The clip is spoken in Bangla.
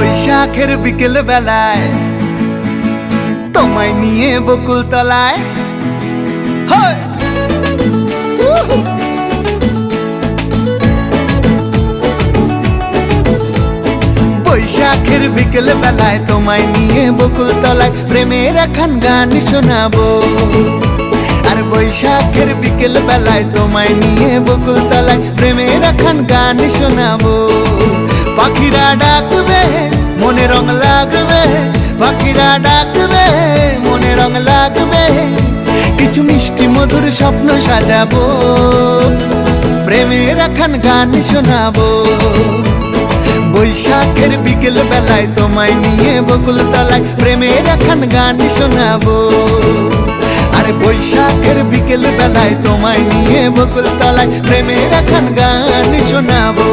বৈশাখের বিকেল বেলায় তোমায় নিয়ে বকুল তলায় বৈশাখের বিকেল বেলায় তোমায় নিয়ে বকুল তলায় প্রেমের একখান গান শোনাবো। আর বৈশাখের বিকেল বেলায় তোমায় নিয়ে বকুল তলায় প্রেমের একখান গান শোনাবো। পাখিরা ডাকবে মনে রং লাগবে, পাখিরা ডাকবে মনে রং লাগবে, কিছু মিষ্টি মধুর স্বপ্ন সাজাবো, প্রেমের একখান গান শোনাবো। বৈশাখের বিকেল বেলায় তোমায় নিয়ে বকুল তলায় প্রেমের একখান গান শোনাবো। আরে বৈশাখের বিকেল বেলায় তোমায় নিয়ে বকুল তলায় প্রেমের একখান গান শোনাবো।